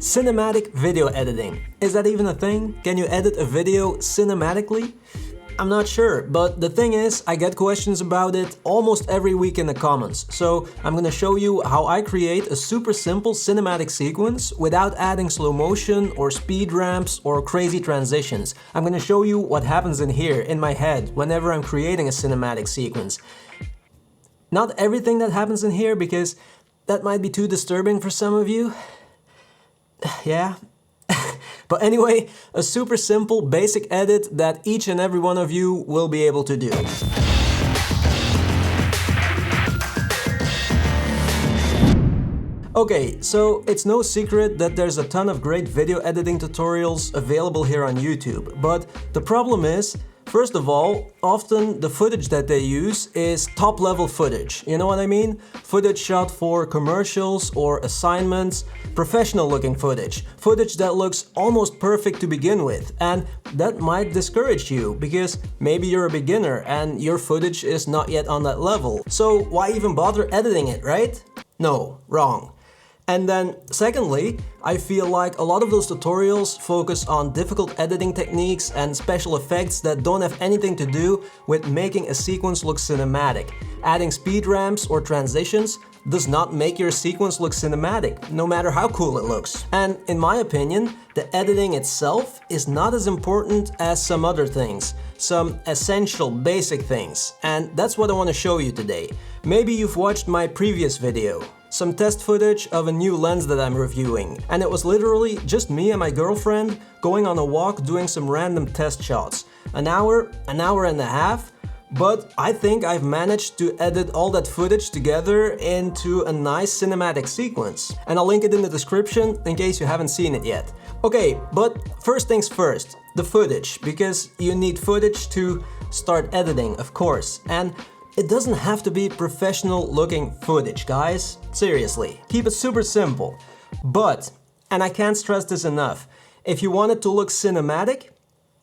Cinematic video editing. Is that even a thing? Can you edit a video cinematically? I'm not sure, but the thing is, I get questions about it almost every week in the comments. So I'm gonna show you how I create a super simple cinematic sequence without adding slow motion or speed ramps or crazy transitions. I'm gonna show you what happens in here, in my head, whenever I'm creating a cinematic sequence. Not everything that happens in here, because that might be too disturbing for some of you. Yeah. But anyway, a super simple, basic edit that each and every one of you will be able to do. Okay, so it's no secret that there's a ton of great video editing tutorials available here on YouTube, but the problem is, first of all, often the footage that they use is top-level footage. You know what I mean? Footage shot for commercials or assignments, professional-looking footage. Footage that looks almost perfect to begin with, and that might discourage you because maybe you're a beginner and your footage is not yet on that level. So why even bother editing it, right? No, wrong. And then secondly, I feel like a lot of those tutorials focus on difficult editing techniques and special effects that don't have anything to do with making a sequence look cinematic. Adding speed ramps or transitions does not make your sequence look cinematic, no matter how cool it looks. And in my opinion, the editing itself is not as important as some other things, some essential basic things, and that's what I want to show you today. Maybe you've watched my previous video. Some test footage of a new lens that I'm reviewing, and it was literally just me and my girlfriend going on a walk doing some random test shots. An hour and a half, but I think I've managed to edit all that footage together into a nice cinematic sequence. And I'll link it in the description in case you haven't seen it yet. Okay, but first things first, the footage, because you need footage to start editing, of course. And it doesn't have to be professional looking footage, guys. Seriously, keep it super simple. But, and I can't stress this enough, if you want it to look cinematic,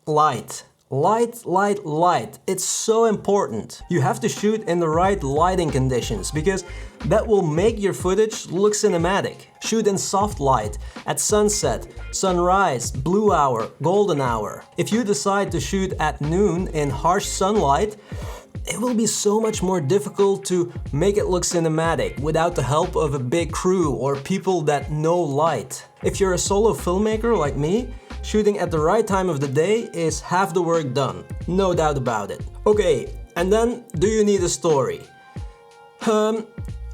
light. Light, light, light. It's so important. You have to shoot in the right lighting conditions because that will make your footage look cinematic. Shoot in soft light, at sunset, sunrise, blue hour, golden hour. If you decide to shoot at noon in harsh sunlight, it will be so much more difficult to make it look cinematic without the help of a big crew or people that know light. If you're a solo filmmaker like me, shooting at the right time of the day is half the work done, no doubt about it. Okay, and then, do you need a story?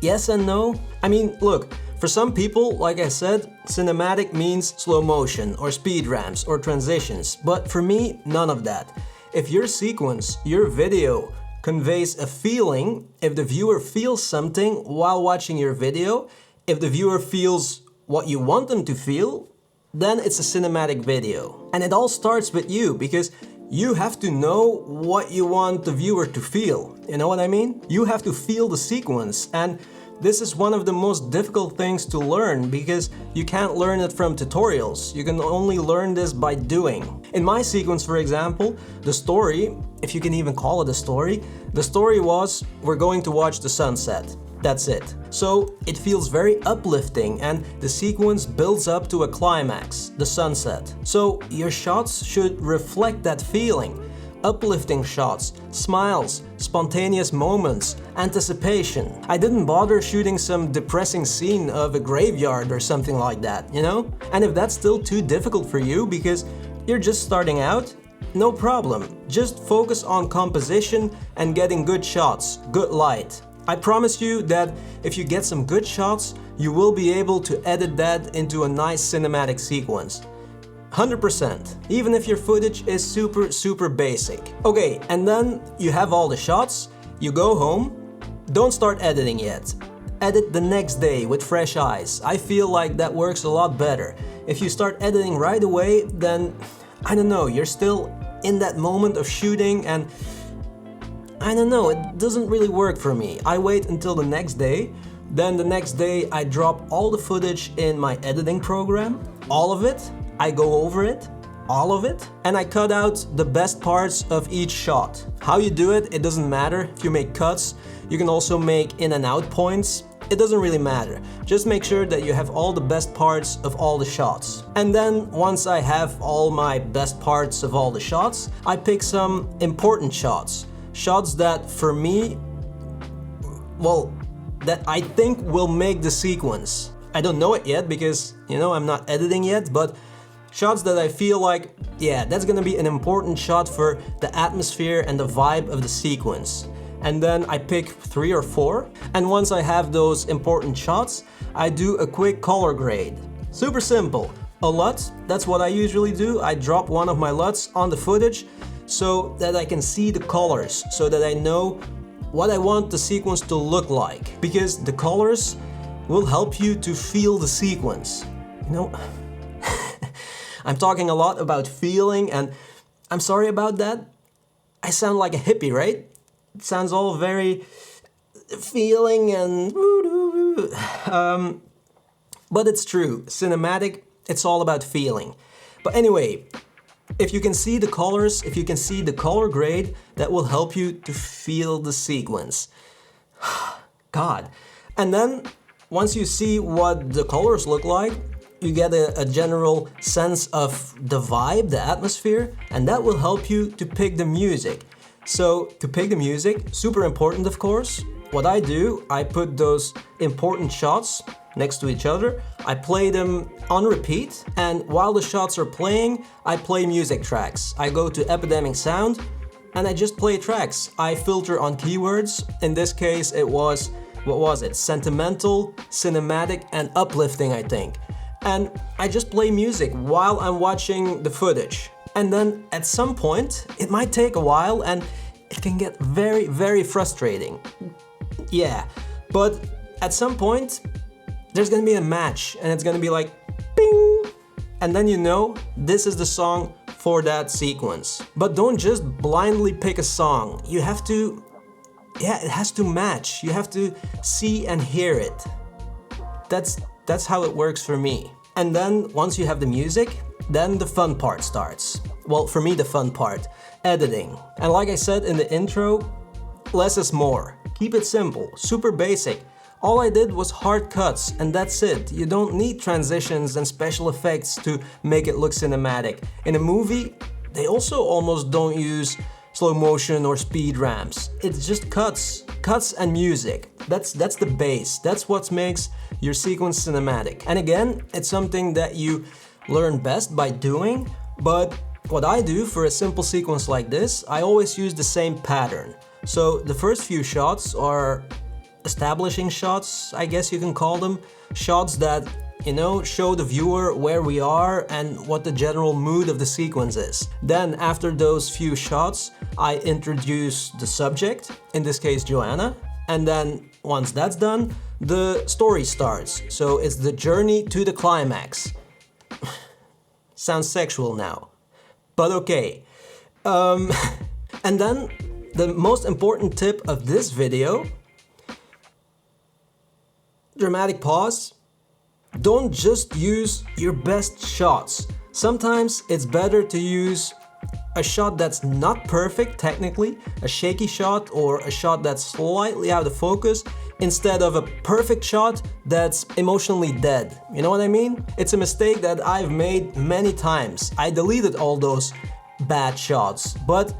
Yes and no. I mean, look, for some people, like I said, cinematic means slow motion or speed ramps or transitions, but for me, none of that. If your sequence, your video, conveys a feeling, if the viewer feels something while watching your video, if the viewer feels what you want them to feel, then it's a cinematic video. And it all starts with you, because you have to know what you want the viewer to feel. You know what I mean? You have to feel the sequence, and this is one of the most difficult things to learn because you can't learn it from tutorials. You can only learn this by doing. In my sequence, for example, the story, if you can even call it a story, the story was we're going to watch the sunset. That's it. So it feels very uplifting and the sequence builds up to a climax, the sunset. So your shots should reflect that feeling. Uplifting shots, smiles, spontaneous moments, anticipation. I didn't bother shooting some depressing scene of a graveyard or something like that, you know? And if that's still too difficult for you because you're just starting out, no problem. Just focus on composition and getting good shots, good light. I promise you that if you get some good shots, you will be able to edit that into a nice cinematic sequence. 100%, even if your footage is super basic. Okay, and then you have all the shots, you go home, don't start editing yet. Edit the next day with fresh eyes. I feel like that works a lot better. If you start editing right away, then, I don't know, you're still in that moment of shooting and I don't know, it doesn't really work for me. I wait until the next day, then the next day I drop all the footage in my editing program, all of it. I go over it, all of it, and I cut out the best parts of each shot. How you do it, it doesn't matter. If you make cuts, you can also make in and out points. it doesn't really matter. Just make sure that you have all the best parts of all the shots. And then once I have all my best parts of all the shots, I pick some important shots. Shots that for me, well, that I think will make the sequence. I don't know it yet because, you know, I'm not editing yet, but shots that I feel like, yeah, that's gonna be an important shot for the atmosphere and the vibe of the sequence. And then I pick 3 or 4, and once I have those important shots, I do a quick color grade. Super simple. A LUT, that's what I usually do. I drop one of my LUTs on the footage so that I can see the colors, so that I know what I want the sequence to look like. Because the colors will help you to feel the sequence. You know, I'm talking a lot about feeling, and I'm sorry about that. I sound like a hippie, right? It sounds all very feeling and but it's true. Cinematic, it's all about feeling. But anyway, if you can see the colors, if you can see the color grade, that will help you to feel the sequence. God. And then once you see what the colors look like, you get a general sense of the vibe, the atmosphere, and that will help you to pick the music. So to pick the music, super important of course. What I do, I put those important shots next to each other, I play them on repeat, and while the shots are playing, I play music tracks. I go to Epidemic Sound and I just play tracks. I filter on keywords. In this case it was, what was it? Sentimental, cinematic and uplifting, I think. And I just play music while I'm watching the footage. And then at some point, it might take a while and it can get very, very frustrating. Yeah, but at some point, there's gonna be a match and it's gonna be like, ping! And then you know, this is the song for that sequence. But don't just blindly pick a song. You have to, yeah, it has to match. You have to see and hear it. That's how it works for me. And then once you have the music, then the fun part starts. Well, for me the fun part, editing. And like I said in the intro, less is more. Keep it simple, super basic. All I did was hard cuts and that's it. You don't need transitions and special effects to make it look cinematic. In a movie, they also almost don't use slow motion or speed ramps. It's just cuts and music. That's the base. That's what makes your sequence cinematic. And again, it's something that you learn best by doing, but what I do for a simple sequence like this, I always use the same pattern. So the first few shots are establishing shots, I guess you can call them. Shots that, you know, show the viewer where we are and what the general mood of the sequence is. Then after those few shots, I introduce the subject, in this case Joanna, and then once that's done, the story starts. So it's the journey to the climax. Sounds sexual now, but okay. And then the most important tip of this video, dramatic pause. Don't just use your best shots. Sometimes it's better to use a shot that's not perfect technically, a shaky shot or a shot that's slightly out of focus, instead of a perfect shot that's emotionally dead. You know what I mean? It's a mistake that I've made many times. I deleted all those bad shots, but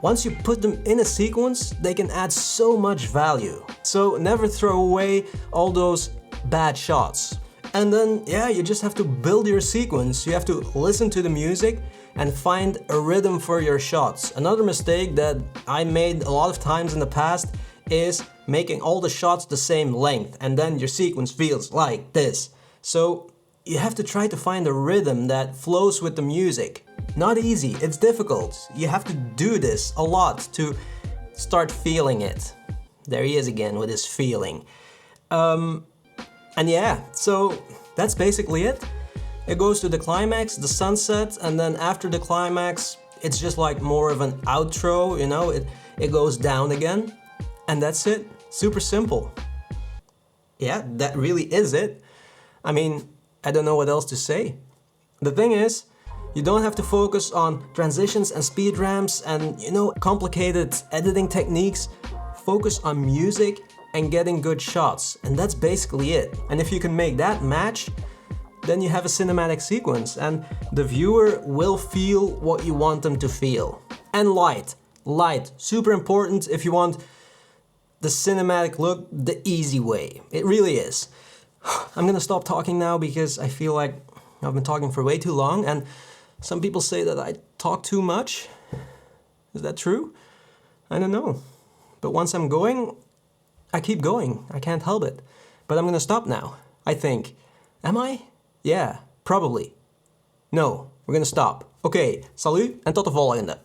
once you put them in a sequence, they can add so much value. So never throw away all those bad shots. And then, yeah, you just have to build your sequence. You have to listen to the music and find a rhythm for your shots. Another mistake that I made a lot of times in the past is making all the shots the same length, and then your sequence feels like this. So you have to try to find a rhythm that flows with the music. Not easy, it's difficult. You have to do this a lot to start feeling it. There he is again with his feeling. And yeah, so that's basically it. It goes to the climax, the sunset, and then after the climax, it's just like more of an outro, you know, it goes down again. And that's it. Super simple. Yeah, that really is it. I mean, I don't know what else to say. The thing is, you don't have to focus on transitions and speed ramps and, you know, complicated editing techniques. Focus on music and getting good shots, and that's basically it. And if you can make that match, then you have a cinematic sequence, and the viewer will feel what you want them to feel. And light. Light, super important if you want the cinematic look the easy way. It really is. I'm gonna stop talking now because I feel like I've been talking for way too long, and some people say that I talk too much. Is that true? I don't know. But once I'm going, I keep going. I can't help it. But I'm gonna stop now, I think. Am I? Yeah, probably. No, we're gonna stop. Oké, salut en tot de volgende.